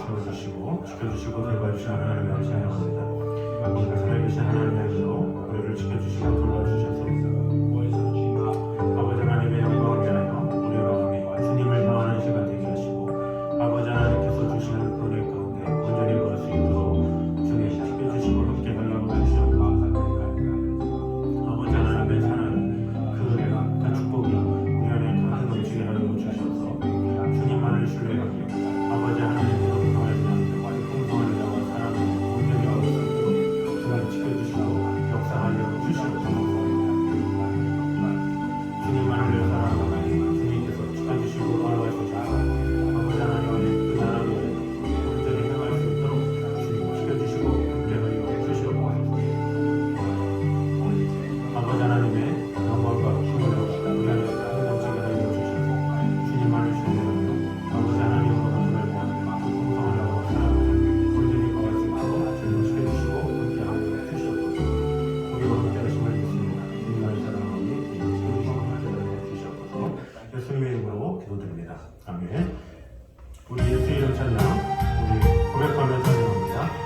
채워주시고 지켜주시고 돌봐주시는 하나님을 찬양합니다. 오늘 살아계신 하나님께서 우리를 지켜주시고 돌봐주셔서 아버지 하나님의 영광을 위하여 우리가 주님을 영원한 시간 되게 하시고 아버지 하나님께서 주시는 은혜 가운데 온전히 걸을 수 있도록 주님 지켜주시고 함께 달라고 해주셔서 아버지 하나님의 사랑 그 축복이 우리 안에 가득 넘치게 하여 주셔서 주님만을 신뢰하며 아버지 하나님께서 평화하지 않고 풍성한 은혜와 사랑을 온전히 얻을 수 있도록 주님 지켜주시고 역사하여 주시옵소서. 주님만을 위해 살아가는 주님께서 지켜주시고 걸어가셔서 아버지 하나님의 그 나라를 온전히 행할 수 있도록 주님 지켜주시고 함께하여 주시옵소서. 아버지 하나님의 영광과 힘으로 우리 안에 가득 넘치게 하여 주셔서 주님만을 신뢰하며 아버지 하나님으로 가슴을 모아내 풍성한 나라와 사랑을 온전히 거할 수 있도록 주님 지켜주시고 함께하여 주시옵소서. 우리와 함께 하심을 믿습니다. 주님만을 사랑하오니 지켜주시고 함께하여 주시옵소서. 예수님의 이름으로 기도드립니다. 아멘. 우리 예수 이름 찬양 우리 고백하며 찬양합니다.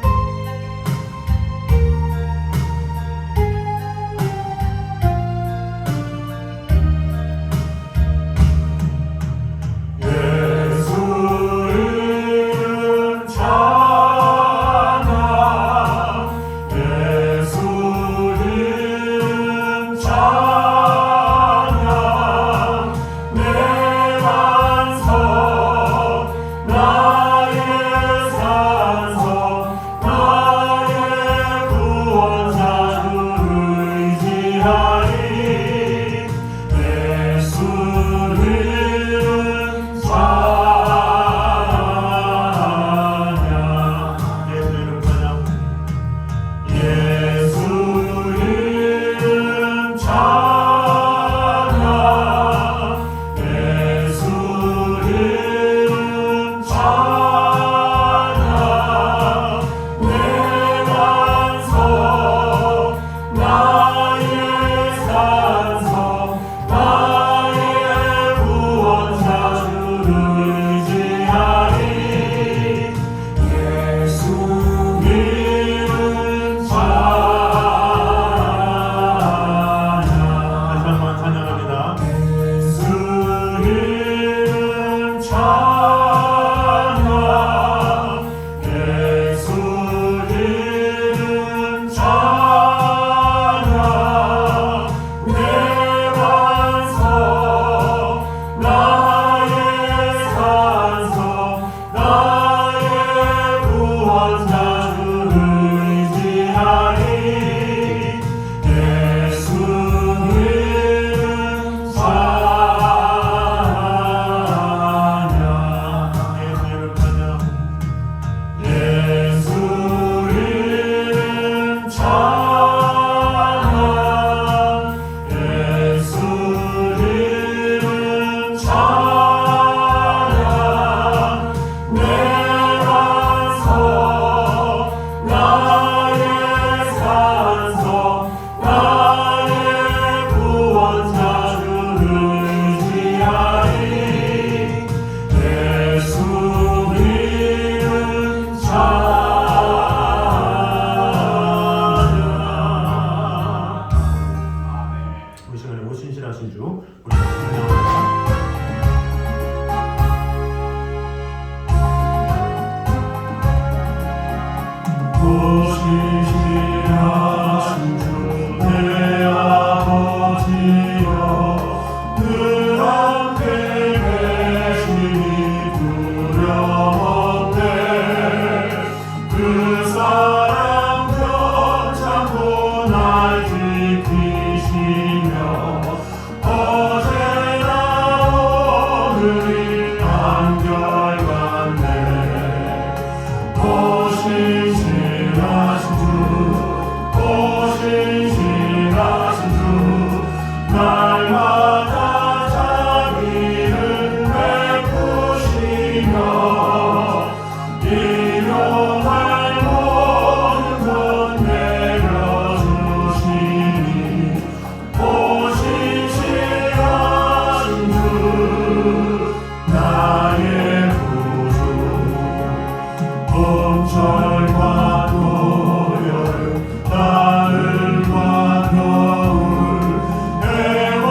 봄철과 노을 가을과 겨울 해와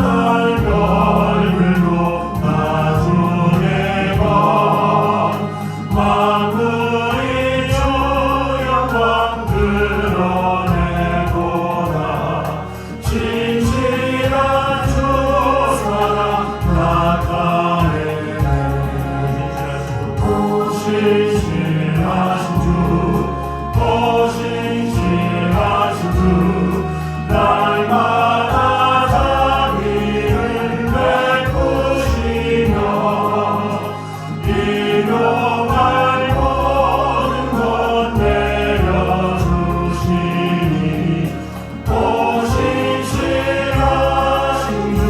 달 별들도 나중에 봐 만물이 주 영광 드러내도다 진실한 주 사랑 나타내네 신실하신 주 신실하신 주 날마다 자비를 베푸시며 일용할 모든 것 내려주시니 신실하신 주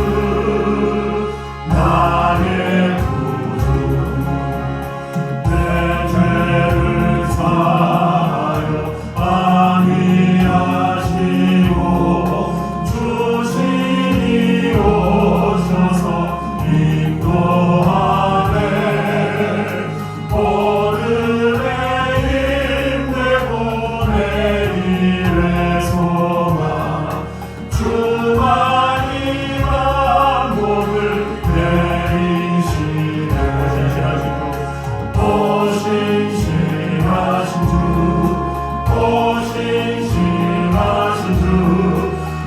나의 구주 내 죄를 사하여 안위하시고 주신이 오셔서 인도하네 오늘의 힘내고 내일의 소망 주만이 만복을 내리시네 신실하신 주 신실하신 주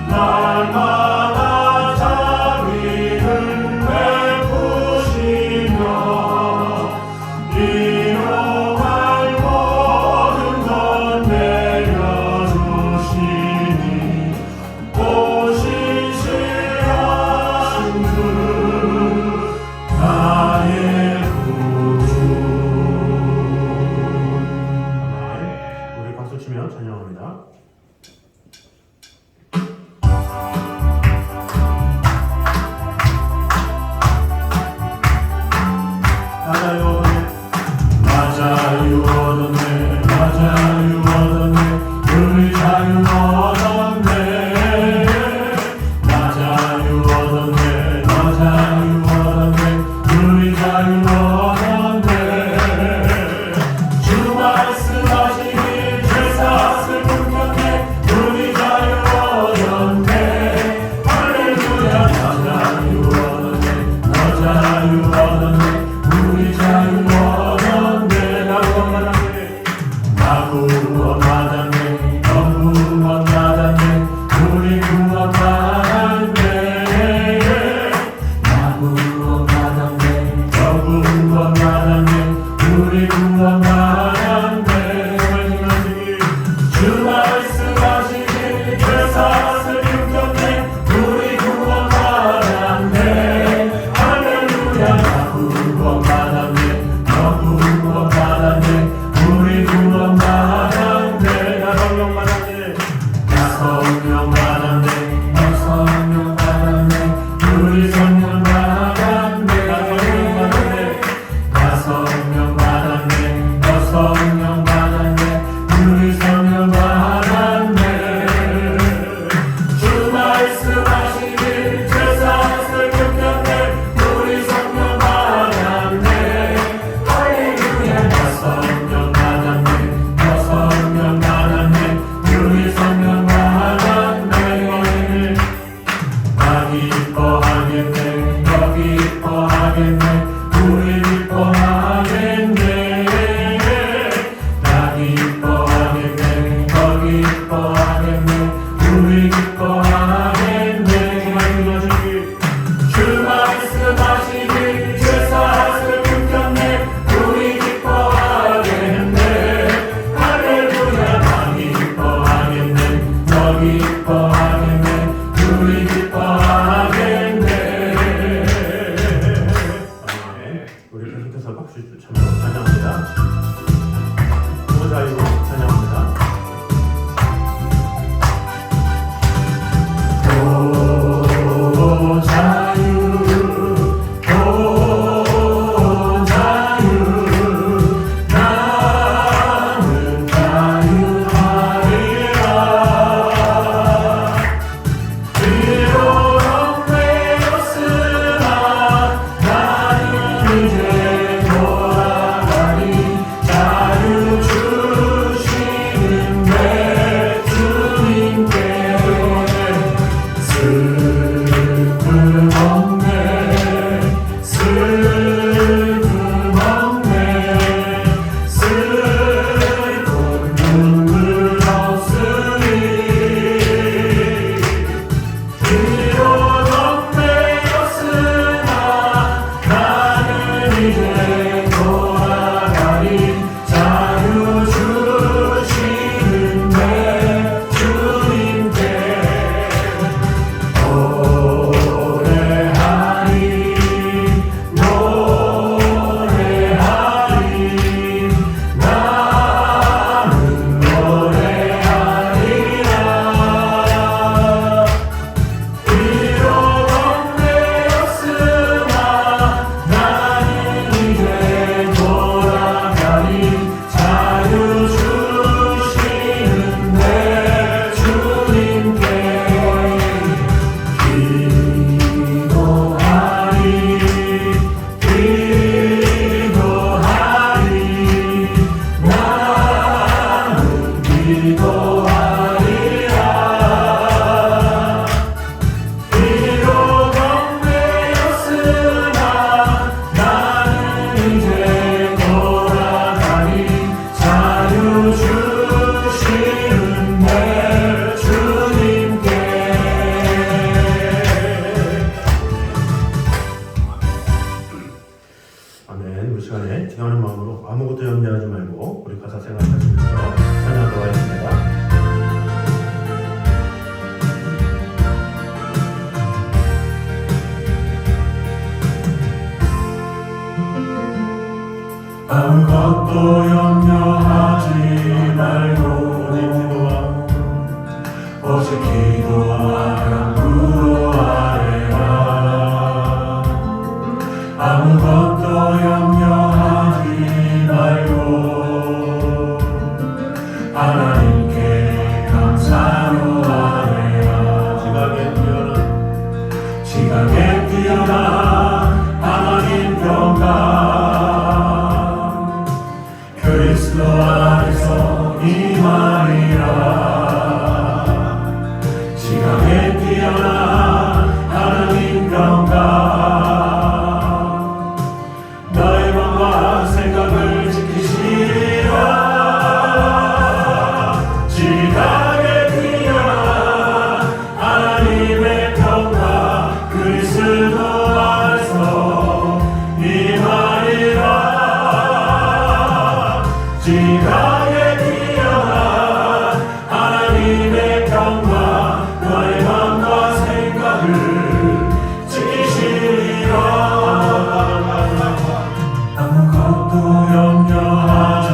날마다 자비를 베푸시며 일용할 모든 것 내려주시니 신실하신 주 나의 구주 우리 박수 치며 찬양합니다. 맞아요 얻었네 맞아요 얻었네 우리 자유 얻었네 맞아요 얻었네 맞아요 얻었네 우리 자유 얻었네 주 말씀하시길 죄사슬 분명해 우리 자유 얻었네 할렐루야 맞아요 얻었네 맞아요 얻었네 우리 자유 얻었네 나 구원 받았네 너 구원 받았네 우리 구원 받았네 나 구원 받았네 너 구원 받았네 우리 구원 받았네 주 말씀하시길 죄사슬 윤겼네 우리 구원 받았네 할렐루야 나 구원 받았네 너 구원 받았네 우리 구원 받았네 나 성령 받았네 나 성령 받았네 너 성령 받았네 우리 성령 받았네 나 성령 받았네 나 성령 받았네 우리 성령 받았네 주 말씀하시길 죄사슬 끊겼네 우리 성령 받았네 할렐루야 나 성령 받았네 너 성령 받았네 우리 성령 받았네 나 기뻐하겠네 너 기뻐하겠네 우리 기뻐하겠네 나 기뻐하겠네 너 기뻐하겠네 우리 기뻐하겠네 주 말씀하시길 죄사슬 끊겼네 우리 기뻐하겠네 할렐루야 나 기뻐하겠네 너 기뻐하겠네 우리 기뻐하겠네 우리 계속해서 박수 치며 찬양합니다. 보좌이로 찬양합니다. 이제 돌아가리 자유 하나님께 감사로 아뢰라. 지각에 뛰어난 하나님 평강 그리스도 안에서 임하리라. 지각에 뛰어난 하나님 평강 너의 마음과 생각을 지키시리라. 지각에 뛰어난 하나님의 평강 그리스도 안에서 임하리라. 지각에 뛰어난 하나님의 평강 너의 마음과 생각을 지키시리라. 아무것도 염려하지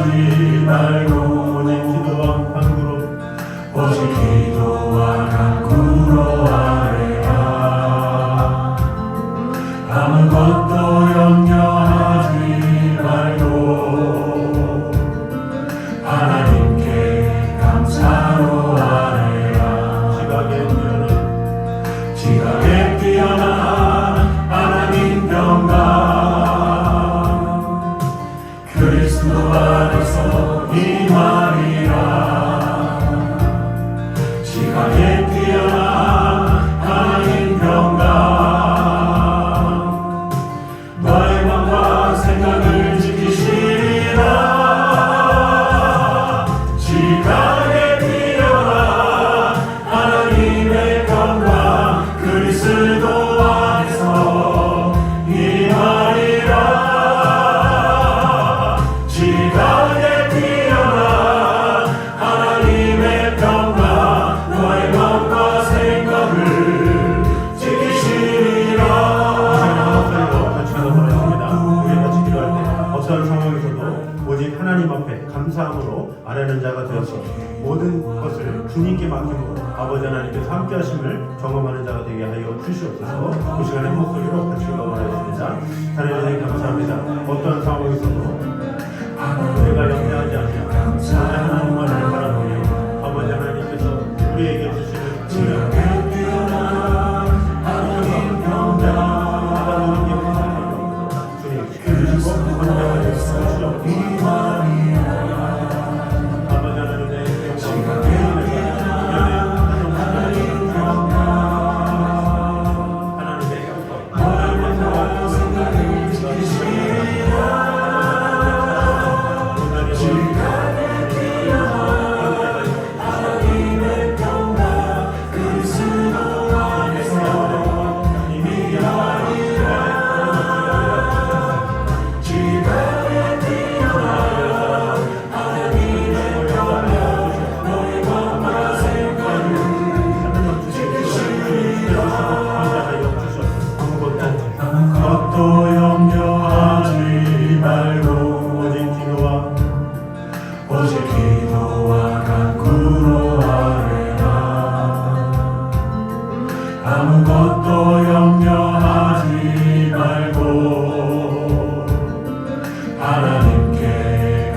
말고 오직 기도와 간구로 아뢰라. 아무것도 염려하지 말고 하나님께 감사로 아뢰라. 지각에 뛰어난 하나님 평강 그리스도 안에서 임하리라. 지각에 뛰어난 하나님 평강 너의 마음과 생각을 지키시리라. 지각에 뛰어난 하나님의 평강 그리스도 안에서 임하리라. 지각에 뛰어난 하나님의 평강 너의 마음과 생각을 지키시리라. 어떠한 상황에서도 오직 하나님 앞에 감사함으로 아뢰는 자가 되어서 모든 것을 주님께 맡김으로 아버지 하나님께서 함께 하심을 경험하는 자가 되게 하여 주시옵소서. 그 시간에 목소리로 같이 기도하겠습니다. 하나님 감사합니다. 어떠한 상황에서도 내가 염려하지 않으며 하나님만을 바라보며 아버지 하나님께서 우리에게 주시는 지각에 뛰어난 하나님 평강 받아보는 게 주님 주시고 환경을 주시옵소서. 아버지 하나님의 지각에 뛰어난 하나님 평강 하나님의 생각을 지키시리라. 지각에 뛰어난 하나님의 평강 그리스도 안에서 임하리라. 지각에 뛰어난 하나님의 평강 너의 마음과 생각을 지키시리라. 아무것도 염려하지 말고 오직 기도와 간구로 아뢰라. 아무것도 염려하지 말고 하나님께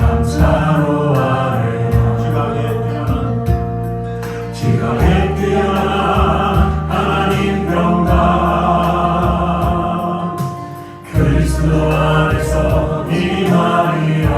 감사로 아뢰라. 지각에 뛰어난 하나님 평강 그리스도 안에서 임하리라.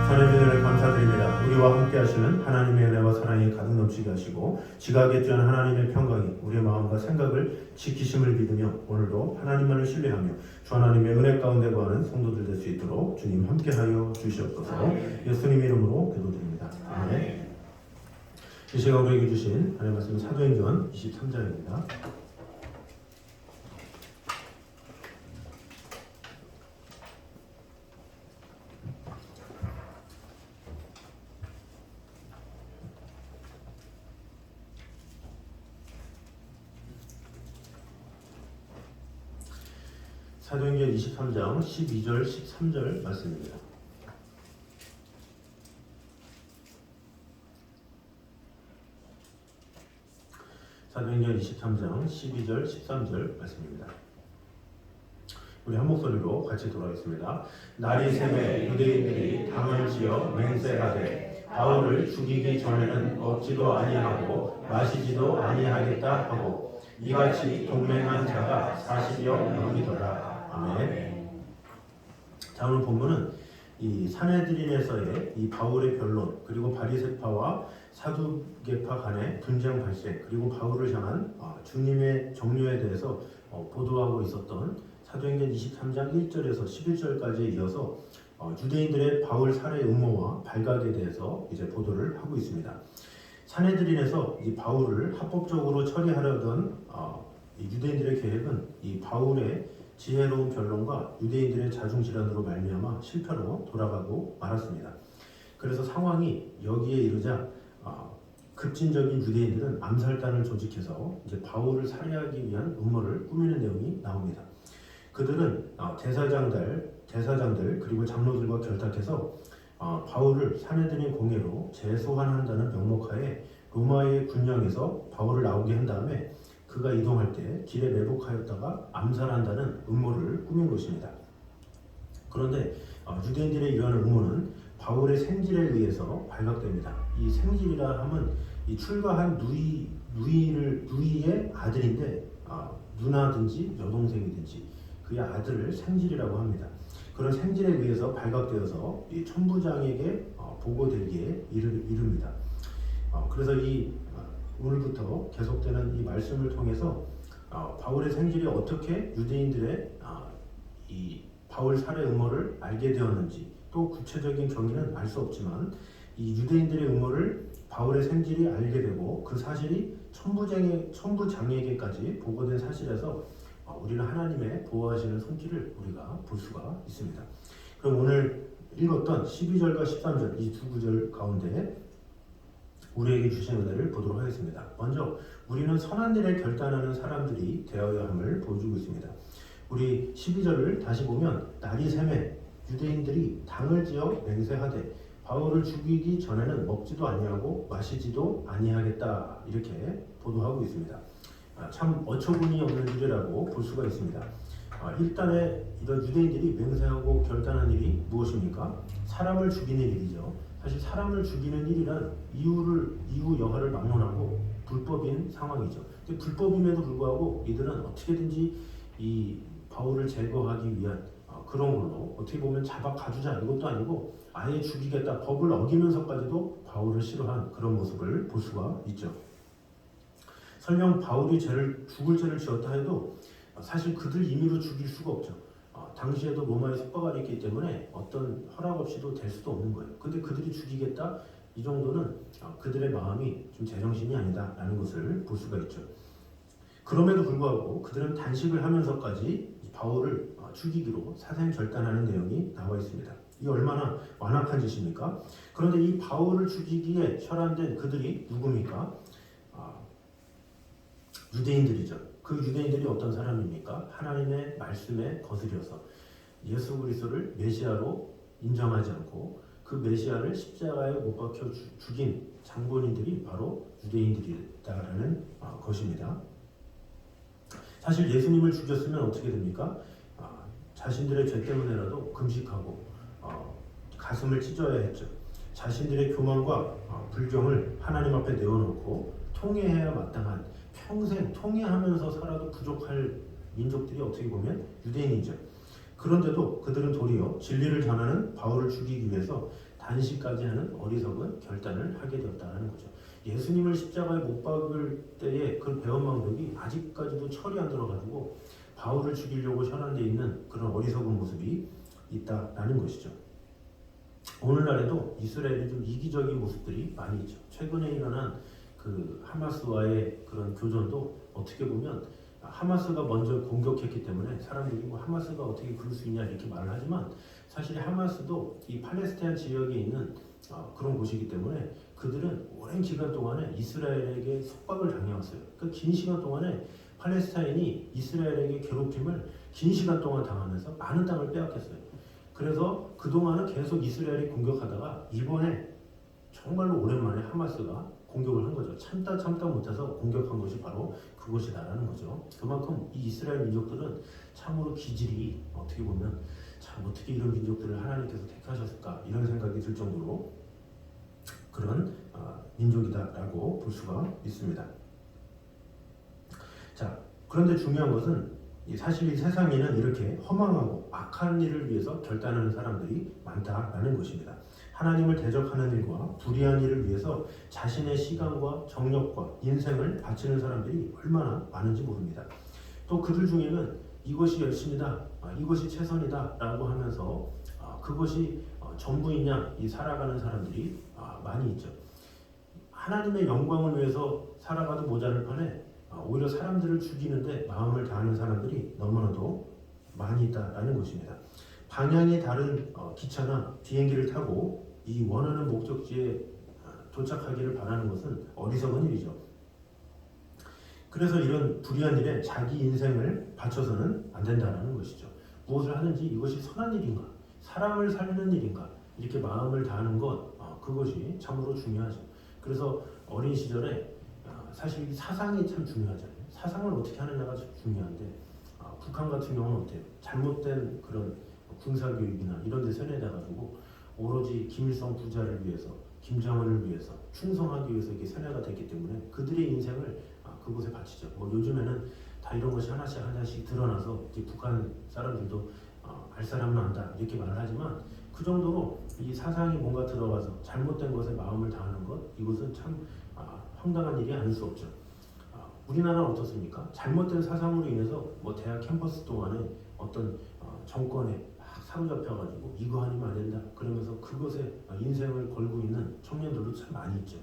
전해주는 감사드립니다. 우리와 함께 하시는 하나님의 은혜와 사랑이 가득 넘치게 하시고 지각에 뛰어난 하나님의 평강이 우리의 마음과 생각을 지키심을 믿으며 오늘도 하나님만을 신뢰하며 주 하나님의 은혜 가운데 거하는 성도들 될 수 있도록 주님 함께하여 주시옵소서. 예수님 이름으로 기도드립니다. 아멘. 이 시간 우리에게 주신 하나님의 말씀 사도행전 23장입니다. 사도행전 23장 12절 13절 말씀입니다. 사도행전 23장 12절 13절 말씀입니다. 우리 한 목소리로 같이 돌아가겠습니다. 날이 새매 유대인들이 당을 지어 맹세하되 바울을 죽이기 전에는 먹지도 아니하고 마시지도 아니하겠다 하고 이같이 동맹한 자가 40여 명이더라. 아멘. 자, 오늘 본문은 이 사내들인에서의 이 바울의 변론 그리고 바리새파와 사두개파 간의 분쟁 발생 그리고 바울을 향한 주님의 정료에 대해서 보도하고 있었던 사도행전 23장 1절에서 11절까지에 이어서 유대인들의 바울 살해 음모와 발각에 대해서 이제 보도를 하고 있습니다. 사내들인에서 이 바울을 합법적으로 처리하려던 이 유대인들의 계획은 이 바울의 지혜로운 변론과 유대인들의 자중질환으로 말미암아 실패로 돌아가고 말았습니다. 그래서 상황이 여기에 이르자 급진적인 유대인들은 암살단을 조직해서 이제 바울을 살해하기 위한 음모를 꾸미는 내용이 나옵니다. 그들은 대사장들 그리고 장로들과 결탁해서 바울을 사내들인 공회로 재소환한다는 명목하에 로마의 군령에서 바울을 나오게 한 다음에 그가 이동할 때 길에 매복하였다가 암살한다는 음모를 꾸민 것입니다. 그런데 유대인들의 이러한 음모는 바울의 생질에 의해서 발각됩니다. 이 생질이라 함은 이 출가한 누이의 아들인데 누나든지 여동생이든지 그의 아들을 생질이라고 합니다. 그런 생질에 의해서 발각되어서 이 천부장에게 보고되기에 이릅니다. 그래서 오늘부터 계속되는 이 말씀을 통해서 바울의 생질이 어떻게 유대인들의 이 바울 살해 음모를 알게 되었는지 또 구체적인 경위는 알 수 없지만 이 유대인들의 음모를 바울의 생질이 알게 되고 그 사실이 천부장에게까지 보고된 사실에서 우리는 하나님의 보호하시는 손길을 우리가 볼 수가 있습니다. 그럼 오늘 읽었던 12절과 13절 이 두 구절 가운데 우리에게 주신 은혜를 보도록 하겠습니다. 먼저 우리는 선한 일에 결단하는 사람들이 되어야 함을 보여주고 있습니다. 우리 12절을 다시 보면 날이 새매 유대인들이 당을 지어 맹세하되 바울을 죽이기 전에는 먹지도 아니하고 마시지도 아니하겠다 이렇게 보도하고 있습니다. 참 어처구니 없는 일이라고 볼 수가 있습니다. 일단에 이런 유대인들이 맹세하고 결단한 일이 무엇입니까? 사람을 죽이는 일이죠. 사실 사람을 죽이는 일이란 이유 여하를 막론하고 불법인 상황이죠. 근데 불법임에도 불구하고 이들은 어떻게든지 이 바울을 제거하기 위한 그런 걸로 어떻게 보면 잡아 가두자 이것도 아니고 아예 죽이겠다 법을 어기면서까지도 바울을 싫어한 그런 모습을 볼 수가 있죠. 설령 바울이 죽을 죄를 지었다 해도 사실 그들 임의로 죽일 수가 없죠. 당시에도 로마의 속박이 있기 때문에 어떤 허락 없이도 될 수도 없는 거예요. 근데 그들이 죽이겠다 이 정도는 그들의 마음이 좀 제정신이 아니다라는 것을 볼 수가 있죠. 그럼에도 불구하고 그들은 단식을 하면서까지 바울을 죽이기로 사생결단하는 내용이 나와 있습니다. 이 얼마나 완악한 짓입니까? 그런데 이 바울을 죽이기에 혈안된 그들이 누굽니까? 유대인들이죠. 그 유대인들이 어떤 사람입니까? 하나님의 말씀에 거스려서 예수 그리스도를 메시아로 인정하지 않고 그 메시아를 십자가에 못 박혀 죽인 장본인들이 바로 유대인들이다라는 것입니다. 사실 예수님을 죽였으면 어떻게 됩니까? 자신들의 죄 때문에라도 금식하고 가슴을 찢어야 했죠. 자신들의 교만과 불경을 하나님 앞에 내어놓고 통회해야 마땅한 평생 통회하면서 살아도 부족할 민족들이 어떻게 보면 유대인이죠. 그런데도 그들은 도리어 진리를 전하는 바울을 죽이기 위해서 단식까지 하는 어리석은 결단을 하게 되었다는 거죠. 예수님을 십자가에 못 박을 때의 그 배은망덕이 아직까지도 철이 안 들어가지고 바울을 죽이려고 현한 데 있는 그런 어리석은 모습이 있다라는 것이죠. 오늘날에도 이스라엘의 좀 이기적인 모습들이 많이 있죠. 최근에 일어난 그 하마스와의 그런 교전도 어떻게 보면 하마스가 먼저 공격했기 때문에 사람들이 뭐 하마스가 어떻게 그럴 수 있냐 이렇게 말을 하지만 사실 하마스도 이 팔레스타인 지역에 있는 그런 곳이기 때문에 그들은 오랜 기간 동안에 이스라엘에게 속박을 당해왔어요. 그 긴 시간 동안에 팔레스타인이 이스라엘에게 괴롭힘을 긴 시간 동안 당하면서 많은 땅을 빼앗겼어요. 그래서 그동안은 계속 이스라엘이 공격하다가 이번에 정말로 오랜만에 하마스가 공격을 한 거죠. 참다 못해서 공격한 것이 바로 그것이다라는 거죠. 그만큼 이 이스라엘 민족들은 참으로 기질이 어떻게 보면 참 어떻게 이런 민족들을 하나님께서 택하셨을까 이런 생각이 들 정도로 그런 민족이다라고 볼 수가 있습니다. 자, 그런데 중요한 것은 사실 이 세상에는 이렇게 허망하고 악한 일을 위해서 결단하는 사람들이 많다라는 것입니다. 하나님을 대적하는 일과 불의한 일을 위해서 자신의 시간과 정력과 인생을 바치는 사람들이 얼마나 많은지 모릅니다. 또 그들 중에는 이것이 열심이다, 이것이 최선이다 라고 하면서 그것이 전부인 양 살아가는 사람들이 많이 있죠. 하나님의 영광을 위해서 살아가도 모자랄 판에 오히려 사람들을 죽이는데 마음을 다하는 사람들이 너무나도 많이 있다라는 것입니다. 방향이 다른 기차나 비행기를 타고 이 원하는 목적지에 도착하기를 바라는 것은 어리석은 일이죠. 그래서 이런 불의한 일에 자기 인생을 바쳐서는 안 된다는 것이죠. 무엇을 하든지 이것이 선한 일인가, 사람을 살리는 일인가 이렇게 마음을 다하는 것 그것이 참으로 중요하죠. 그래서 어린 시절에 사실 사상이 참 중요하잖아요. 사상을 어떻게 하느냐가 중요한데 북한 같은 경우는 어때요? 잘못된 그런 군사교육이나 이런 데 세뇌돼가지고 오로지 김일성 부자를 위해서 김정은을 위해서 충성하기 위해서 이게 세뇌가 됐기 때문에 그들의 인생을 그곳에 바치죠. 뭐 요즘에는 다 이런 것이 하나씩 드러나서 이제 북한 사람들도 알 사람은 안다 이렇게 말을 하지만 그 정도로 이 사상이 뭔가 들어가서 잘못된 것에 마음을 다하는 것 이것은 참 황당한 일이 아닐 수 없죠. 우리나라는 어떻습니까? 잘못된 사상으로 인해서 뭐 대학 캠퍼스 동안에 어떤 정권에 막 사로잡혀가지고 이거 아니면 안 된다 그러면서 그것에 인생을 걸고 있는 청년들도 참 많이 있죠.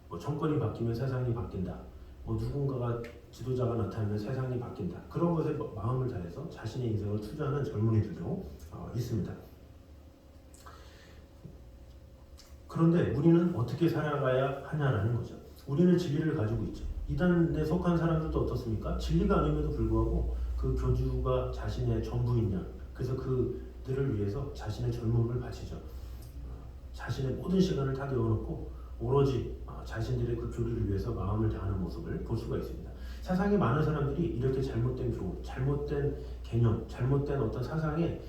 뭐 정권이 바뀌면 세상이 바뀐다. 뭐 누군가가 지도자가 나타나면 세상이 바뀐다. 그런 것에 마음을 다해서 자신의 인생을 투자하는 젊은이들도 있습니다. 그런데 우리는 어떻게 살아가야 하냐라는 거죠. 우리는 진리를 가지고 있죠. 이단에 속한 사람들도 어떻습니까? 진리가 아님에도 불구하고 그 교주가 자신의 전부인 양 그래서 그들을 위해서 자신의 젊음을 바치죠. 자신의 모든 시간을 다 내어놓고 오로지 자신들의 그 교리를 위해서 마음을 다하는 모습을 볼 수가 있습니다. 세상에 많은 사람들이 이렇게 잘못된 교훈, 잘못된 개념, 잘못된 어떤 사상에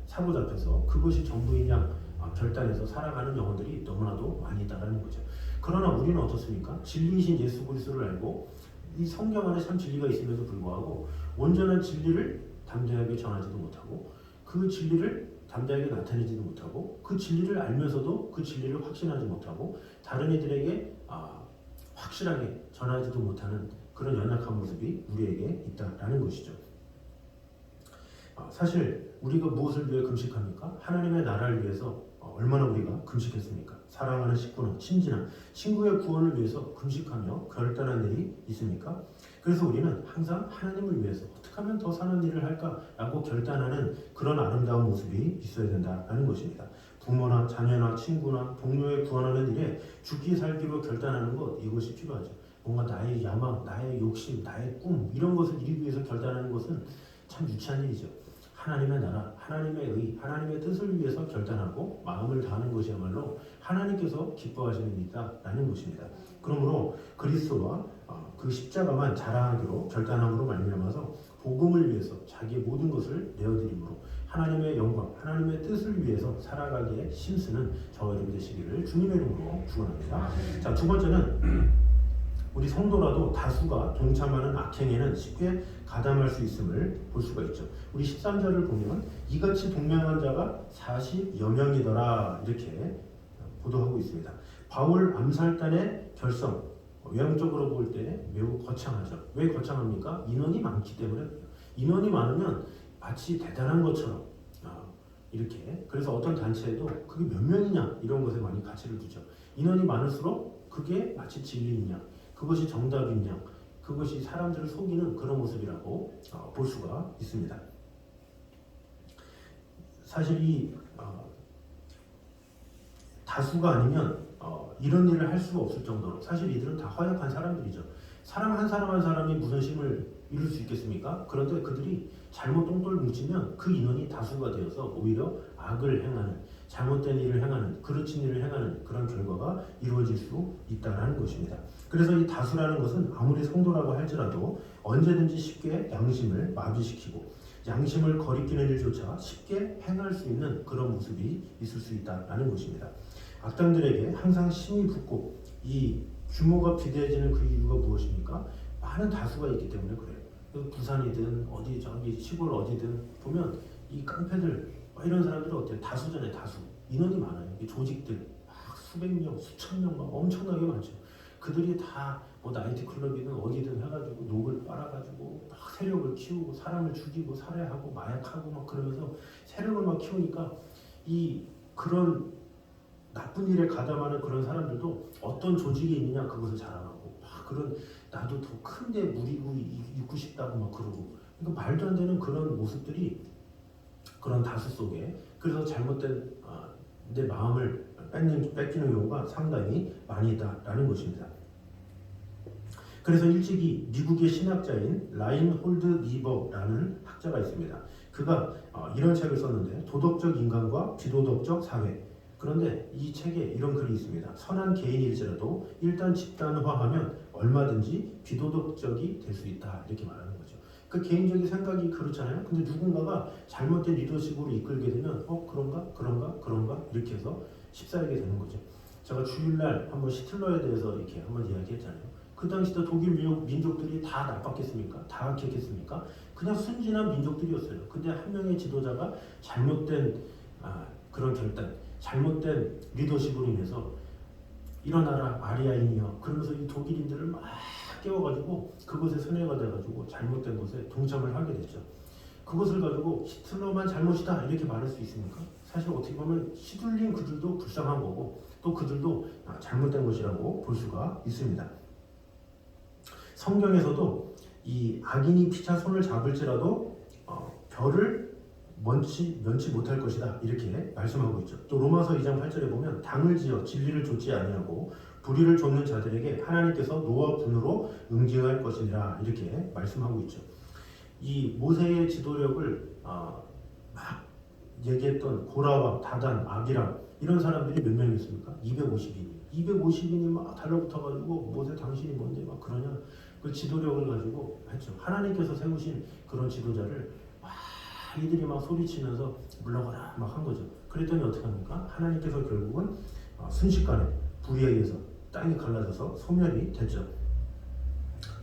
사로잡혀서 그것이 전부인 양 결단해서 살아가는 영혼들이 너무나도 많이 있다는 거죠. 그러나 우리는 어떻습니까? 진리이신 예수 그리스도를 알고 이 성경 안에 참 진리가 있음에도 불구하고 온전한 진리를 담대하게 전하지도 못하고 그 진리를 담대하게 나타내지도 못하고 그 진리를 알면서도 그 진리를 확신하지 못하고 다른 이들에게 확실하게 전하지도 못하는 그런 연약한 모습이 우리에게 있다라는 것이죠. 사실 우리가 무엇을 위해 금식합니까? 하나님의 나라를 위해서 얼마나 우리가 금식했습니까? 사랑하는 식구나 친지나 친구의 구원을 위해서 금식하며 결단한 일이 있습니까? 그래서 우리는 항상 하나님을 위해서 어떻게 하면 더 사는 일을 할까라고 결단하는 그런 아름다운 모습이 있어야 된다는 것입니다. 부모나 자녀나 친구나 동료의 구원하는 일에 죽기 살기로 결단하는 것 이것이 필요하죠. 뭔가 나의 야망, 나의 욕심, 나의 꿈 이런 것을 이루기 위해서 결단하는 것은 참 유치한 일이죠. 하나님의 나라, 하나님의 의, 하나님의 뜻을 위해서 결단하고 마음을 다하는 것이야말로 하나님께서 기뻐하시는 일이다라는 것입니다. 그러므로 그리스도와 그 십자가만 자랑하기로 결단함으로 말미암아서 복음을 위해서 자기의 모든 것을 내어드림으로 하나님의 영광, 하나님의 뜻을 위해서 살아가기에 힘쓰는 저와 여러분 되시기를 주님의 이름으로 축원합니다. 자, 두 번째는 우리 성도라도 다수가 동참하는 악행에는 쉽게 가담할 수 있음을 볼 수가 있죠. 우리 13절을 보면 이같이 동명한 자가 40여 명이더라 이렇게 보도하고 있습니다. 바울 암살단의 결성 외형적으로 볼 때 매우 거창하죠. 왜 거창합니까? 인원이 많기 때문에. 인원이 많으면 마치 대단한 것처럼 이렇게. 그래서 어떤 단체에도 그게 몇 명이냐 이런 것에 많이 가치를 두죠. 인원이 많을수록 그게 마치 진리이냐, 그것이 정답이냐, 그것이 사람들을 속이는 그런 모습이라고 볼 수가 있습니다. 사실 이 다수가 아니면 이런 일을 할 수가 없을 정도로 사실 이들은 다 허약한 사람들이죠. 사람 한 사람 한 사람이 무슨 힘을 이룰 수 있겠습니까? 그런데 그들이 잘못 똥돌 뭉치면 그 인원이 다수가 되어서 오히려 악을 행하는, 잘못된 일을 행하는, 그르친 일을 행하는 그런 결과가 이루어질 수 있다는 것입니다. 그래서 이 다수라는 것은 아무리 성도라고 할지라도 언제든지 쉽게 양심을 마비시키고 양심을 거리끼는 일조차 쉽게 행할 수 있는 그런 모습이 있을 수 있다는 것입니다. 악당들에게 항상 힘이 붙고 이 규모가 비대해지는 그 이유가 무엇입니까? 많은 다수가 있기 때문에 그래요. 부산이든 어디 저기 시골 어디든 보면 이 깡패들 이런 사람들은 어때요? 다수잖아요. 다수. 인원이 많아요. 이 조직들 막 수백 명, 수천 명 막 엄청나게 많죠. 그들이 다 뭐 나이트 클럽이든 어디든 해가지고 녹을 빨아가지고 막 세력을 키우고 사람을 죽이고 살해하고 마약하고 막 그러면서 세력을 막 키우니까 이 그런 나쁜 일에 가담하는 그런 사람들도 어떤 조직이 있느냐 그것을 자랑하고 막 그런 나도 더 큰데 무리고 있고 싶다고 막 그러고 그러니까 말도 안 되는 그런 모습들이 그런 다수 속에 그래서 잘못된 내 마음을 뺏기는 경우가 상당히 많이 있다라는 것입니다. 그래서 일찍이 미국의 신학자인 라인홀드 니버라는 학자가 있습니다. 그가 이런 책을 썼는데 도덕적 인간과 비도덕적 사회. 그런데 이 책에 이런 글이 있습니다. 선한 개인일지라도 일단 집단화하면 얼마든지 비도덕적이 될 수 있다 이렇게 말하는 거죠. 그 개인적인 생각이 그렇잖아요. 근데 누군가가 잘못된 리더십으로 이끌게 되면 그런가 이렇게 해서 휩싸이게 되는 거죠. 제가 주일날 한번 시틀러에 대해서 이렇게 한번 이야기했잖아요. 그 당시 때 독일 민족들이 다 나빴겠습니까? 다 악했겠습니까? 그냥 순진한 민족들이었어요. 근데 한 명의 지도자가 잘못된 그런 결단, 잘못된 리더십으로 인해서 일어나라 아리아인이여 그러면서 이 독일인들을 막 깨워가지고 그것에 선회가 돼가지고 잘못된 것에 동참을 하게 됐죠. 그것을 가지고 히틀러만 잘못이다 이렇게 말할 수 있습니까? 사실 어떻게 보면 시들린 그들도 불쌍한 거고 또 그들도 잘못된 것이라고 볼 수가 있습니다. 성경에서도 이 악인이 피차 손을 잡을지라도 별을 면치 못할 것이다 이렇게 말씀하고 있죠. 또 로마서 2장 8절에 보면 당을 지어 진리를 좇지 아니하고 불의를 좇는 자들에게 하나님께서 노와 분으로 응징할 것이니라 이렇게 말씀하고 있죠. 이 모세의 지도력을 막 얘기했던 고라와 다단, 아비람 이런 사람들이 몇 명이었습니까? 250인이 막 달라붙어가지고 모세 당신이 뭔데 막 그러냐 그 지도력을 가지고 했죠. 하나님께서 세우신 그런 지도자를 이들이 막 소리치면서 물러가라 막 한 거죠. 그랬더니 어떻게 합니까? 하나님께서 결국은 순식간에 불의에 의해서 땅이 갈라져서 소멸이 됐죠.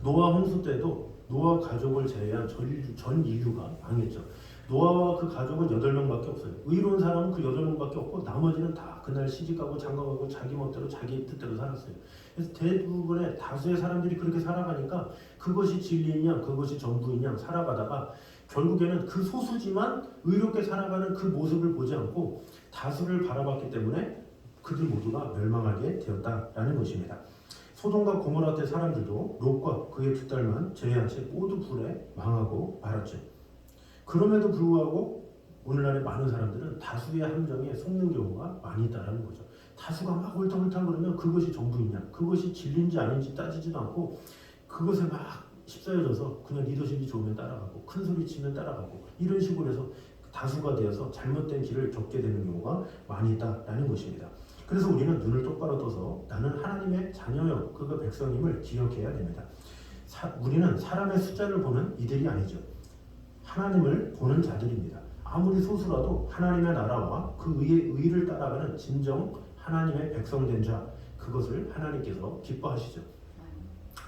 노아 홍수 때도 노아 가족을 제외한 전 인류가 망했죠. 노아와 그 가족은 8명밖에 없어요. 의로운 사람은 그 8명밖에 없고 나머지는 다 그날 시집가고 장가가고 자기 멋대로 자기 뜻대로 살았어요. 그래서 대부분의 다수의 사람들이 그렇게 살아가니까 그것이 진리냐 그것이 전부이냐 살아가다가 결국에는 그 소수지만 의롭게 살아가는 그 모습을 보지 않고 다수를 바라봤기 때문에 그들 모두가 멸망하게 되었다라는 것입니다. 소돔과 고모라 때 사람들도 롯과 그의 2딸만 제외한 채 모두 불에 망하고 말았죠. 그럼에도 불구하고 오늘날의 많은 사람들은 다수의 함정에 속는 경우가 많이 있다는 거죠. 다수가 막 옳다 그러면 그것이 전부이냐 그것이 진리인지 아닌지 따지지도 않고 그것에 막 휩싸여져서 그냥 리더십이 좋으면 따라가고 큰 소리 치면 따라가고 이런 식으로 해서 다수가 되어서 잘못된 길을 걷게 되는 경우가 많이 있다는 것입니다. 그래서 우리는 눈을 똑바로 떠서 나는 하나님의 자녀요 그가 백성임을 기억해야 됩니다. 우리는 사람의 숫자를 보는 이들이 아니죠. 하나님을 보는 자들입니다. 아무리 소수라도 하나님의 나라와 그 의를 따라가는 진정 하나님의 백성된 자 그것을 하나님께서 기뻐하시죠.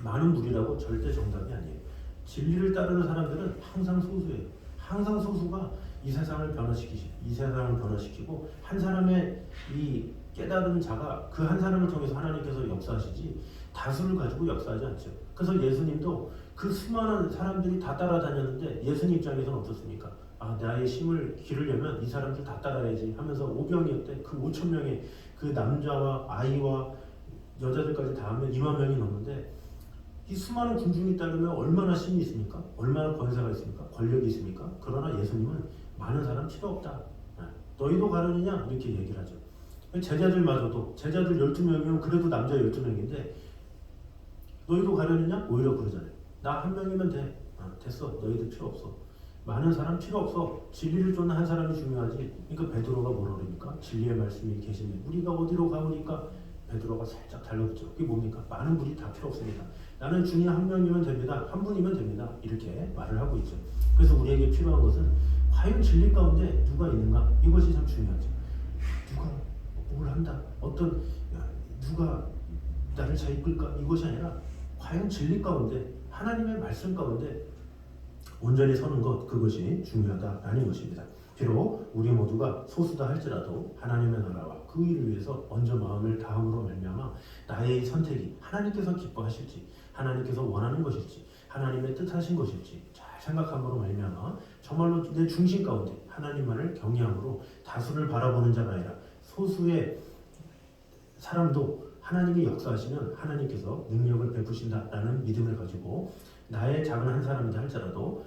많은 무리라고 절대 정답이 아니에요. 진리를 따르는 사람들은 항상 소수예요. 항상 소수가 이 세상을 변화시키고 한 사람의 이 깨달은 자가 그 한 사람을 통해서 하나님께서 역사하시지 다수를 가지고 역사하지 않죠. 그래서 예수님도 그 수많은 사람들이 다 따라다녔는데 예수님 입장에서는 어떻습니까? 아, 나의 힘을 기르려면 이 사람들 다 따라야지 하면서 오병이었대. 그 5천 명의 그 남자와 아이와 여자들까지 다 하면 2만 명이 넘는데 이 수많은 군중이 따르면 얼마나 힘이 있습니까? 얼마나 권세가 있습니까? 권력이 있습니까? 그러나 예수님은 많은 사람 필요 없다. 너희도 가느냐? 이렇게 얘기를 하죠. 제자들마저도 제자들 12명이면 그래도 남자 12명인데 너희도 가려느냐? 오히려 그러잖아요. 나 한 명이면 돼. 됐어. 너희들 필요 없어. 많은 사람 필요 없어. 진리를 쫓는 한 사람이 중요하지. 그러니까 베드로가 뭐라 그러니까? 진리의 말씀이 계시네. 우리가 어디로 가보니까 베드로가 살짝 달라붙죠. 그게 뭡니까? 많은 분이 다 필요 없습니다. 나는 주님 한 명이면 됩니다. 한 분이면 됩니다. 이렇게 말을 하고 있죠. 그래서 우리에게 필요한 것은 과연 진리 가운데 누가 있는가? 이것이 참 중요하죠. 누가 뭘 한다? 누가 나를 잘 이끌까? 이것이 아니라 과연 진리 가운데 하나님의 말씀 가운데 온전히 서는 것, 그것이 중요하다라는 것입니다. 비록 우리 모두가 소수다 할지라도 하나님의 나라와 그 일을 위해서 먼저 마음을 다함으로 말미암아 나의 선택이 하나님께서 기뻐하실지, 하나님께서 원하는 것일지, 하나님의 뜻하신 것일지 잘 생각함으로 말미암아 정말로 내 중심 가운데 하나님만을 경외함으로 다수를 바라보는 자가 아니라 소수의 사람도 하나님이 역사하시면 하나님께서 능력을 베푸신다라는 믿음을 가지고 나의 작은 한 사람이다 할지라도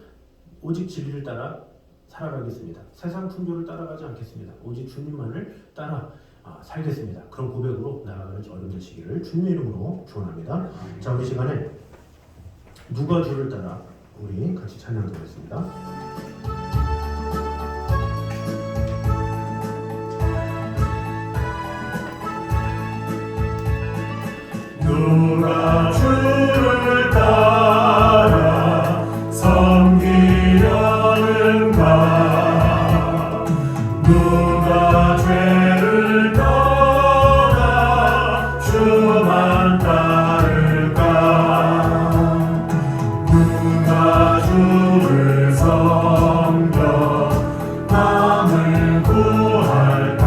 오직 진리를 따라 살아가겠습니다. 세상 풍조를 따라가지 않겠습니다. 오직 주님만을 따라 살겠습니다. 그런 고백으로 나아가는 저녁 되시기를 주님의 이름으로 축원합니다. 자, 우리 시간에 누가 주를 따라 우리 같이 찬양하도록 하겠습니다. 누가 주를 따라 섬기려는가? 누가 죄를 떠나 주만 따를까? 누가 주를 섬겨 남을 구할까?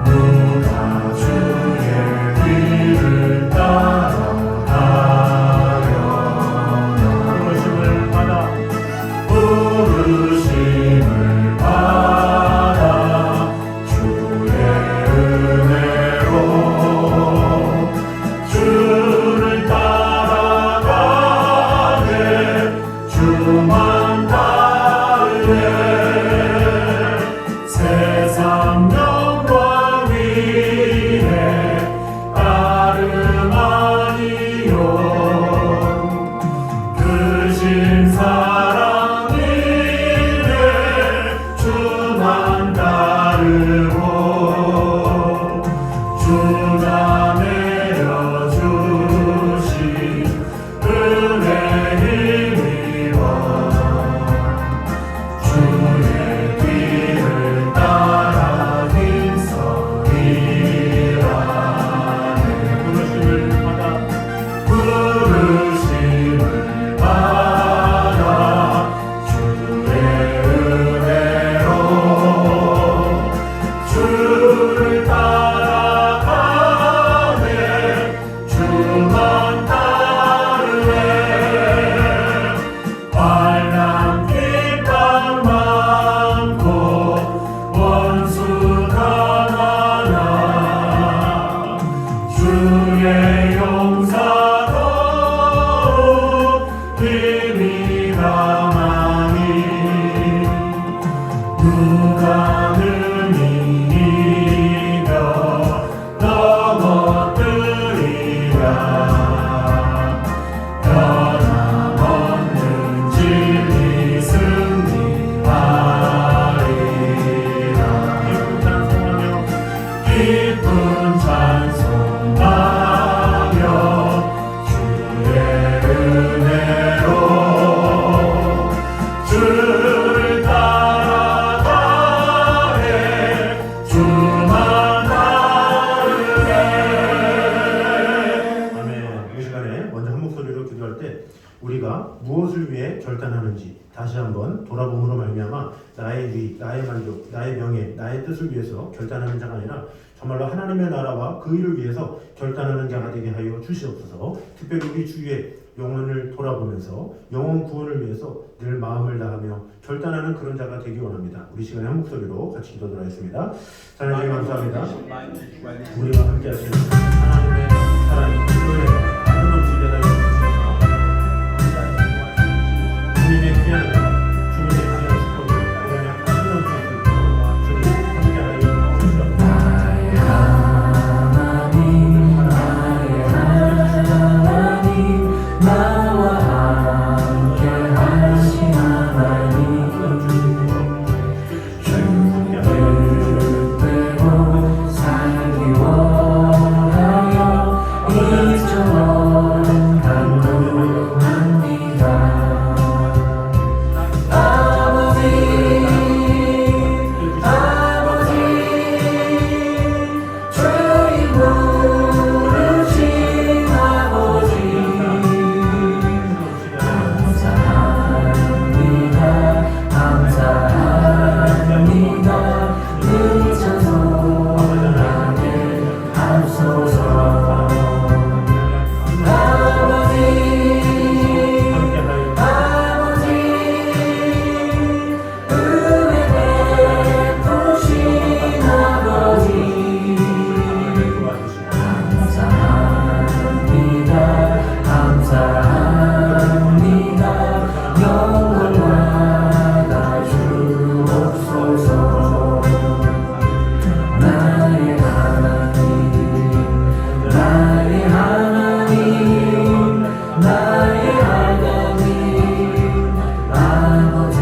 누가 주의 길을 따라가려나? 부르심을 받아 주의 은혜로 주를 따라가네. 주만 따르네. 세상 영광 위에 따름 아니요 크신 사랑 이래 주만 따르고 주가 내려주신 은혜 힘입어 주의 길을 따라 힘쓰리라네. 부르심을 받아 주의 은혜로 주를 따라가네. 주만 따르네. 빨간 깃발 많고 원수가 많아 주의 용사도 힘이 강하니 누가 능히 이겨 넘어뜨리랴? 변함없는 진리 승리하리라. 기쁜 찬송하며 주의 은혜로 주를 따라가네. 주만 따르네. 아멘. 위해 결단하는지 다시 한번 돌아봄으로 말미암아 나의 위, 나의 만족, 나의 명예, 나의 뜻을 위해서 결단하는 자가 아니라 정말로 하나님의 나라와 그 일을 위해서 결단하는 자가 되게 하여 주시옵소서. 특별히 우리 주위에 영혼을 돌아보면서 영혼 구원을 위해서 늘 마음을 다하며 결단하는 그런 자가 되기 원합니다. 우리 시간에 한 목소리로 같이 기도드리겠습니다. 하나님 감사합니다. 우리와 함께 하시는 하나님의 사랑이 기도에 많은 넘치게 하여 주시옵소서. 주님의 귀한 주님의 귀한 축복을 그냥 많은 넘치게 수 있도록 주님 함께 하여 주시옵소서. 나의 하나님 나와 함께 하신 하나님 주의 뜻대로 살기 원하여 이처럼 간구합니다. 아버지 주의 부르신 아버지 감사합니다. 이 찬송 나게 하소서. 아버지 은혜 베푸신 아버지 감사합니다. 영원하다 주옵소서. 나의 하나님 나의 하나님 나의 하나님 아버지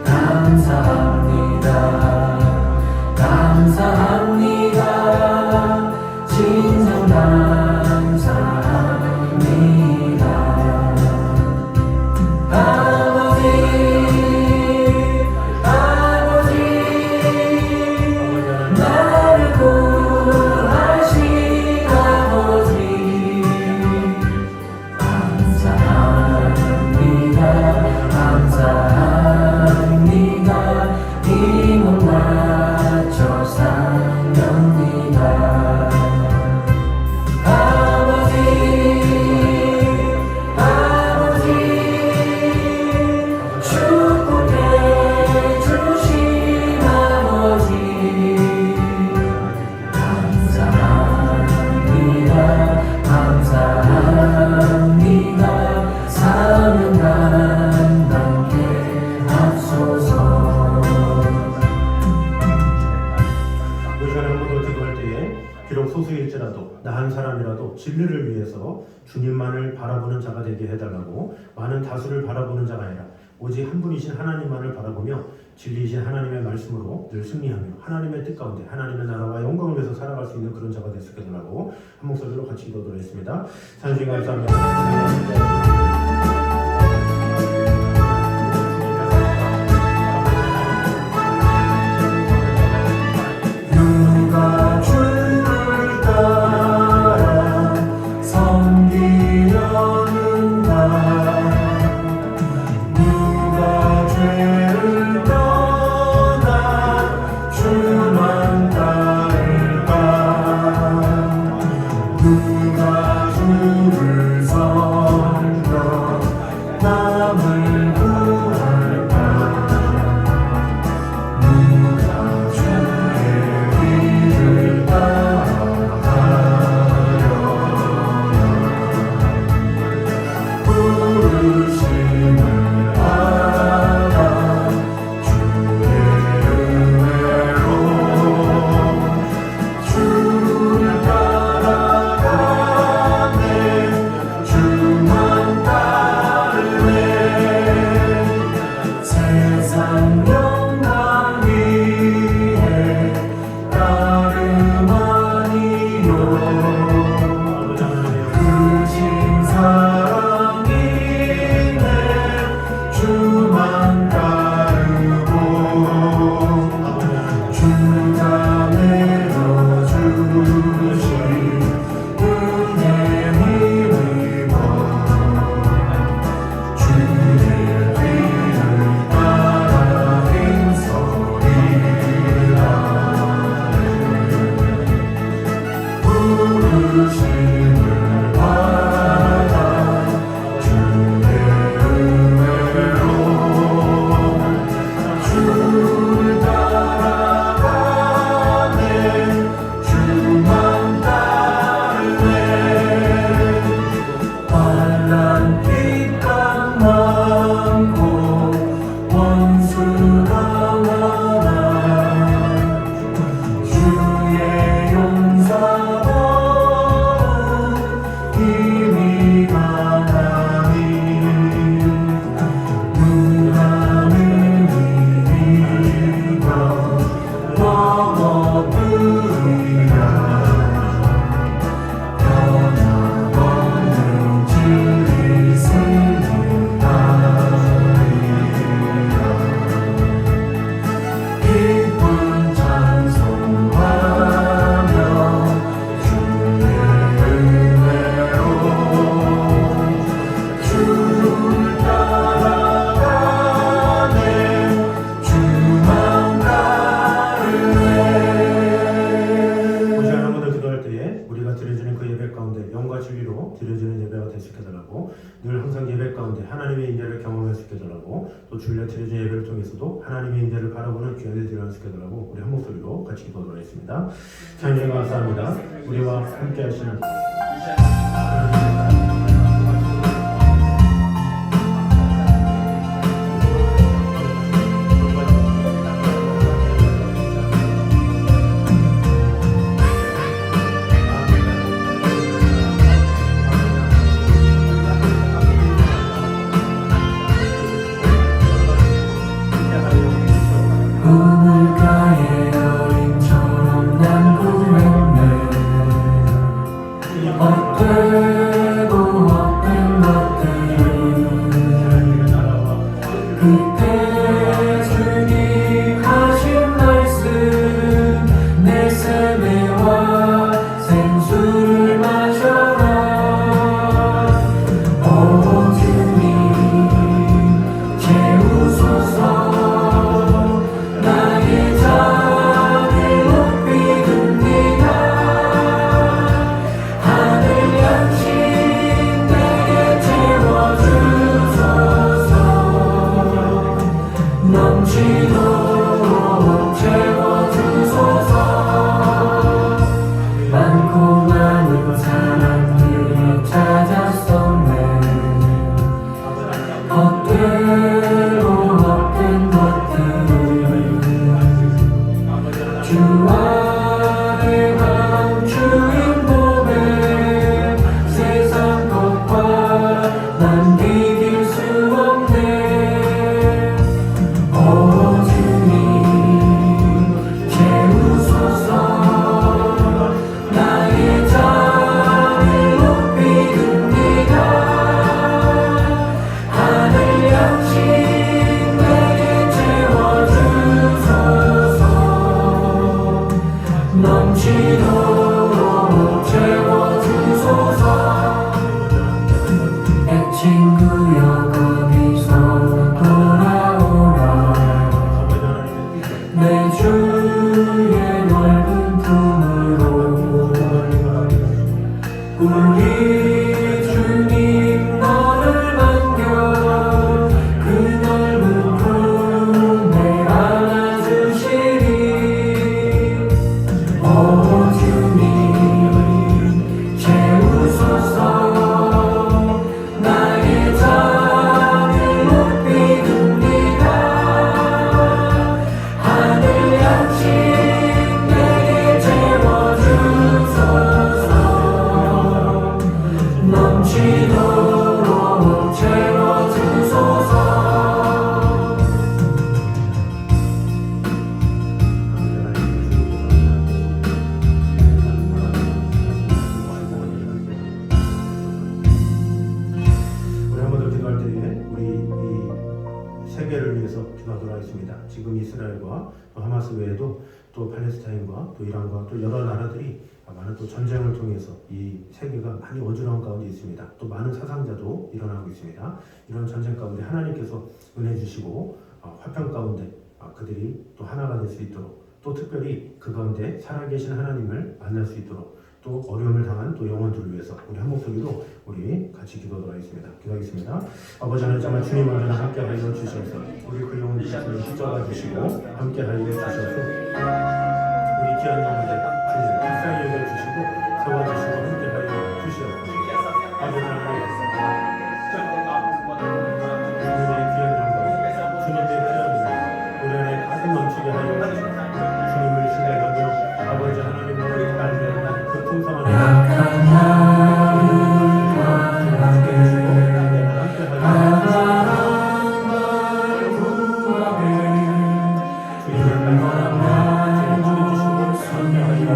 감사합니다. 감사합니다. 진정 감사합니다. 아버지 나를 구하신 아버지 감사합니다. 감사합니다. 이몸 바쳐 사랑합니다. 아버지 축복해 주신 아버지 감사합니다. 감사합니다. 사명 감당케 하소서. 우리 시간에 한 번 더 기도할 때에 비록 소수일지라도 나 한 사람이라도 진리를 위해서 주님만을 바라보는 자가 되게 해달라고, 많은 다수를 바라보는 자가 아니라 오직 한 분이신 하나님만을 바라보며 진리이신 하나님의 말씀으로 늘 승리하며 하나님의 뜻 가운데 하나님의 나라와 영광을 위해서 살아갈 수 있는 그런 자가 될 수 있게 해달라고 한 목소리로 같이 기도드리겠습니다. 찬송 감사합니다. 누가 주를 따라 섬기려는가. 누가 죄를 떠나 주만 따를까. 누가 주를 섬겨 가운데 하나님의 인자를 경험할 수 있게 해달라고, 또 주일날 드려진 예배를 통해서도 하나님의 인자를 바라보는 귀한 데 드려갈 수 있게 해달라고 우리 한 목소리로 같이 기도하도록 하겠습니다. 하나님 감사합니다. 우리와 함께 하시는 우물가의 어린처럼 난 구했네. 헛되고 헛된 것들은 그때 주님 하신 말씀 내 세매와 생수를 마셔라. 오 주님 채우소서. 넘치도록 채워주소서. 많고 많은 사람들이 찾았었네. 헛되고 헛된 것들을 주 안에 감추인 몸에 세상 것과 난 비길 수 없네. 오 주님 채우소서. 나의 잔을 높이 듭니다. 하늘 양식 내게 채워주소서. 넘치도록 채워주소서. 내 친구여 거기서 돌아오라. 내 주의 넓은 품으로. 우리 주님 너를 반겨 그 넓은 품에 안아주시리. 오 주님 채우소서. 나의 잔을 높이 듭니다. 하늘 양식 내게 채워주소서. 넘치도록 채워주소서. 우리 한 번 더 기도할 때에 우리 이 세계를 위해서 기도하도록 하겠습니다. 지금 이스라엘과 또 하마스 외에도 또 팔레스타인과 또 이란과 또 여러 나라들이 많은 또 전쟁을 통해서 이 세계가 많이 어지러운 가운데 있습니다. 또 많은 사상자도 일어나고 있습니다. 이런 전쟁 가운데 하나님께서 은혜 주시고 화평 가운데 그들이 또 하나가 될 수 있도록, 또 특별히 그 가운데 살아계신 하나님을 만날 수 있도록, 또 어려움을 당한 또 영혼들을 위해서 우리 한 목소리로 우리 같이 기도하도록 하겠습니다. 기도하겠습니다. 아버지 하나님, 정말 주님 안에 함께 하여 주셔서 우리 그 영혼들을 붙잡아 주시고 함께 하여 주셔서 우리 귀한 영혼들 주님 불쌍히 여겨 주시고 세워주시고 함께 하여 주시옵소서. 아버지 하나님, 주님의 귀한 영광, 주님의 귀한 은혜 우리 안에 가득 넘치게 하여 주시옵소서. 주님을 신뢰하며 아버지 하나님을 따르는 그 풍성한 약한 나를 강하게 강한 날 구하게 영원한 날 선명하여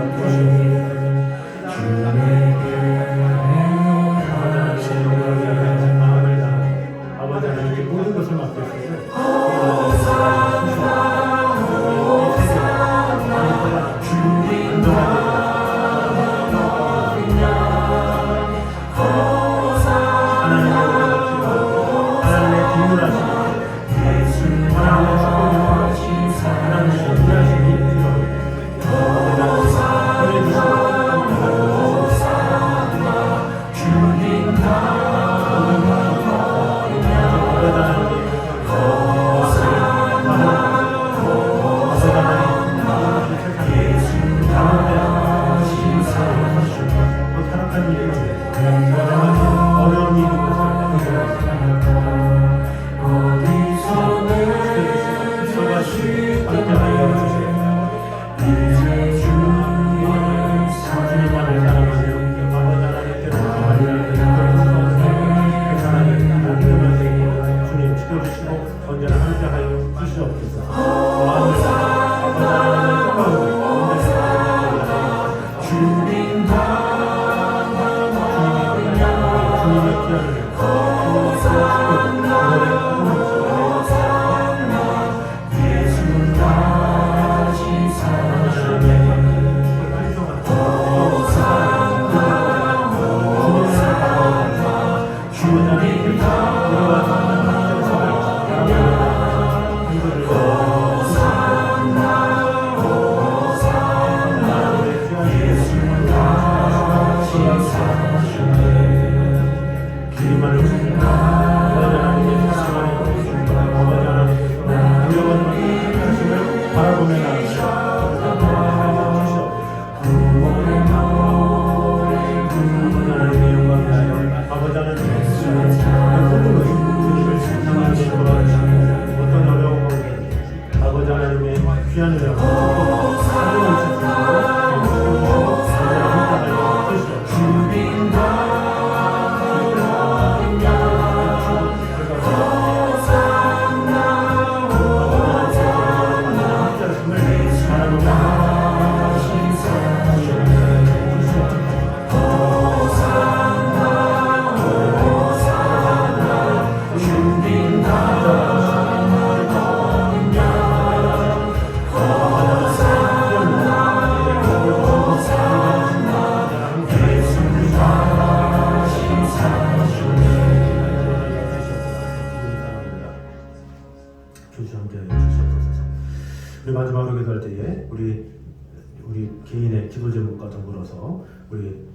우리 마지막으로 기도할 때에 우리 개인의 기도 제목과 더불어서 우리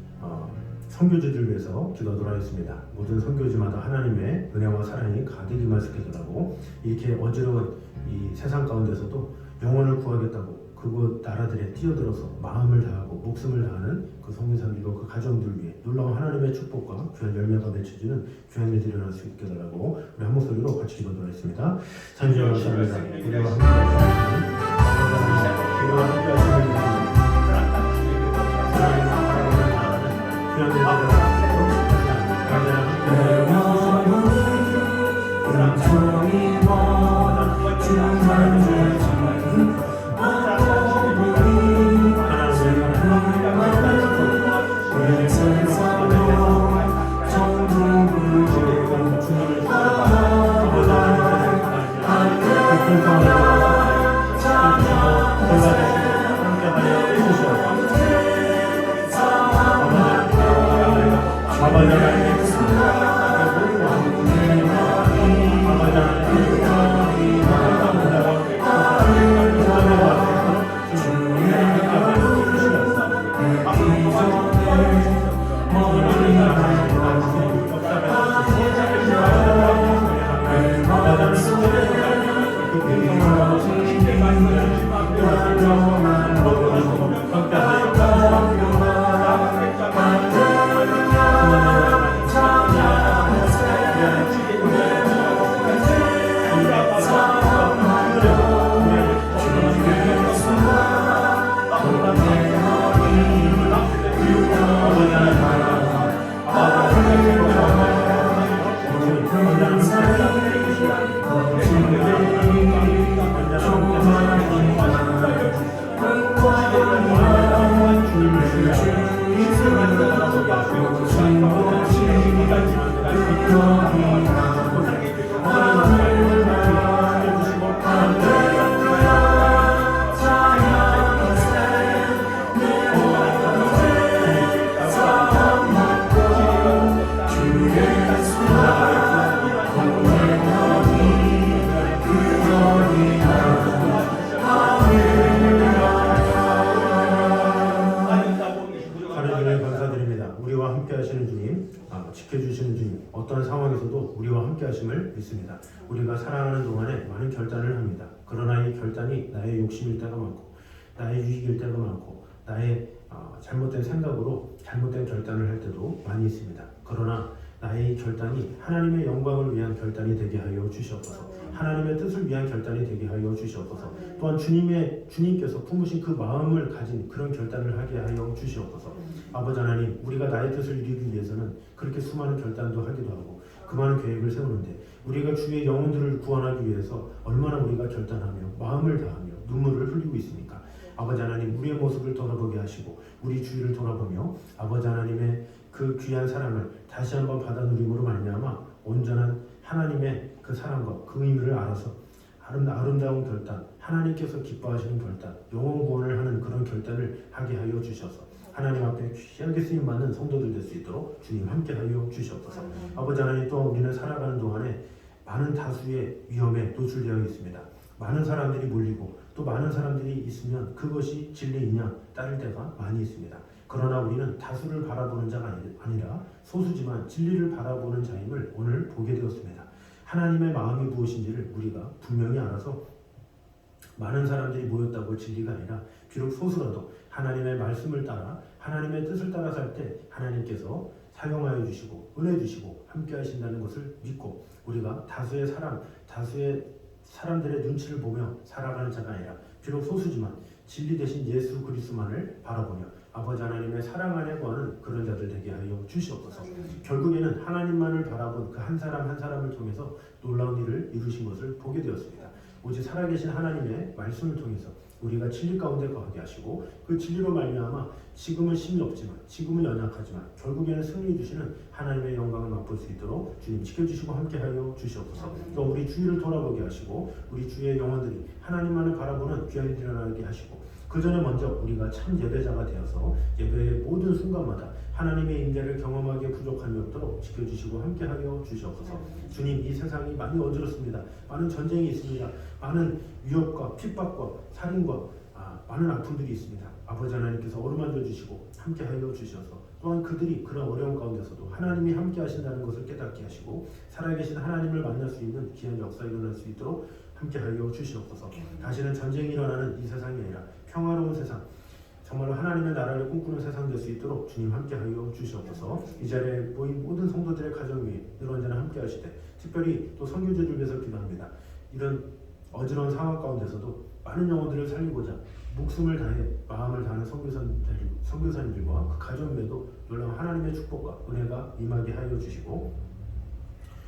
선교지들 위해서 기도하도록 하겠습니다. 모든 선교지마다 하나님의 은혜와 사랑이 가득 임하시게 되라고, 이렇게 어지러운 이 세상 가운데서도 영혼을 구하겠다고 그곳 나라들에 뛰어들어서 마음을 다하고 목숨을 다하는 그 성민사들과 그 가정들 위해 놀라운 하나님의 축복과 귀한 열매가 맺혀지는 귀한 일들이 일어날 수 있게 되라고 우리 한 목소리로 같이 기도하도록 하겠습니다. 찬주여 감사합니다. 우리와 함께 하시는 지켜주시는 주님, 어떤 상황에서도 우리와 함께 하심을 믿습니다. 우리가 살아가는 동안에 많은 결단을 합니다. 그러나 이 결단이 나의 욕심일 때가 많고, 나의 유익일 때가 많고, 나의 잘못된 생각으로 잘못된 결단을 할 때도 많이 있습니다. 그러나 나의 결단이 하나님의 영광을 위한 결단이 되게 하여 주시옵소서. 하나님의 뜻을 위한 결단이 되게 하여 주시옵소서. 또한 주님께서 품으신 그 마음을 가진 그런 결단을 하게 하여 주시옵소서. 아버지 하나님, 우리가 나의 뜻을 이루기 위해서는 그렇게 수많은 결단도 하기도 하고 그 많은 계획을 세우는데, 우리가 주의 영혼들을 구원하기 위해서 얼마나 우리가 결단하며 마음을 다하며 눈물을 흘리고 있습니까? 아버지 하나님, 우리의 모습을 돌아보게 하시고 우리 주위를 돌아보며 아버지 하나님의 그 귀한 사랑을 다시 한번 받아 누림으로 말미암아 온전한 하나님의 그 사랑과 그 의미를 알아서 아름다운 결단, 하나님께서 기뻐하시는 결단, 영혼 구원을 하는 그런 결단을 하게 하여 주셔서 하나님 앞에 귀하게 쓰임받는 성도들 될 수 있도록 주님 함께 하여 주시옵소서. 아버지 하나님, 또 우리는 살아가는 동안에 많은 다수의 위험에 노출되어 있습니다. 많은 사람들이 몰리고 또 많은 사람들이 있으면 그것이 진리이냐 따를 때가 많이 있습니다. 그러나 우리는 다수를 바라보는 자가 아니라 소수지만 진리를 바라보는 자임을 오늘 보게 되었습니다. 하나님의 마음이 무엇인지를 우리가 분명히 알아서 많은 사람들이 모였다고 진리가 아니라 비록 소수라도 하나님의 말씀을 따라 하나님의 뜻을 따라 살 때 하나님께서 사용하여 주시고 은혜 주시고 함께 하신다는 것을 믿고, 우리가 다수의 사람들의 눈치를 보며 살아가는 자가 아니라 비록 소수지만 진리 대신 예수 그리스도만을 바라보며 아버지 하나님의 사랑 안에 거하는 그런 자들 되게 하여 주시옵소서. 결국에는 하나님만을 바라본 그 한 사람 한 사람을 통해서 놀라운 일을 이루신 것을 보게 되었습니다. 오직 살아계신 하나님의 말씀을 통해서 우리가 진리 가운데 거하게 하시고 그 진리로 말미암아 지금은 힘이 없지만 지금은 연약하지만 결국에는 승리 주시는 하나님의 영광을 맛볼 수 있도록 주님 지켜주시고 함께하여 주시옵소서. 또 우리 주위를 돌아보게 하시고 우리 주위의 영혼들이 하나님만을 바라보는 귀한 일이 일어나게 하시고 그 전에 먼저 우리가 참 예배자가 되어서 예배의 모든 순간마다 하나님의 임재를 경험하기에 부족함이 없도록 지켜주시고 함께하여 주시옵소서. 주님, 이 세상이 많이 어지럽습니다. 많은 전쟁이 있습니다. 많은 위협과 핍박과 살인과 많은 아픔들이 있습니다. 아버지 하나님께서 어루만져 주시고 함께하여 주셔서 또한 그들이 그런 어려운 가운데서도 하나님이 함께 하신다는 것을 깨닫게 하시고 살아계신 하나님을 만날 수 있는 귀한 역사가 일어날 수 있도록 함께하여 주시옵소서. 다시는 전쟁이 일어나는 이 세상이 아니라 평화로운 세상, 정말로 하나님의 나라를 꿈꾸는 세상 될 수 있도록 주님 함께하여 주시옵소서. 이 자리에 모인 모든 성도들의 가정 위에 늘 언제나 함께 하시되 특별히 또 선교제를 위해서 기도합니다. 이런 어지러운 상황 가운데서도 많은 영혼들을 살리고자 목숨을 다해 마음을 다하는 선교사님들과 그 가정에도 놀라운 하나님의 축복과 은혜가 임하게 하여 주시고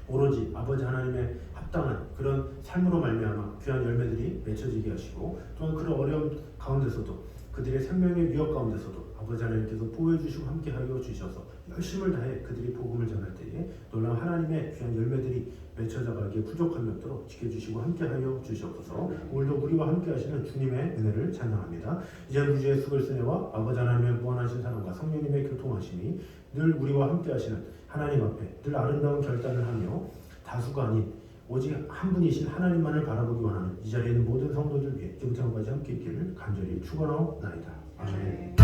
오로지 아버지 하나님의 합당한 그런 삶으로 말미암아 귀한 열매들이 맺혀지게 하시고 또한 그런 어려움 가운데서도 그들의 생명의 위협 가운데서도 아버지 하나님께서 보호해 주시고 함께 하여 주셔서 열심을 다해 그들이 복음을 전할 때에 놀라운 하나님의 귀한 열매들이 맺혀져 가기에 부족함이 없도록 지켜주시고 함께 하여 주시옵소서. 오늘도 우리와 함께 하시는 주님의 은혜를 찬양합니다. 이제 우주의 수글스네와 아버지 하나님의 무한하신 사랑과 성령님의 교통하심이 늘 우리와 함께 하시는 하나님 앞에 늘 아름다운 결단을 하며 다수가 아닌 오직 한 분이신 하나님만을 바라보기 원하는 이 자리에 있는 모든 성도들 위해 영생까지 함께 있기를 간절히 축원하옵나이다. 아멘.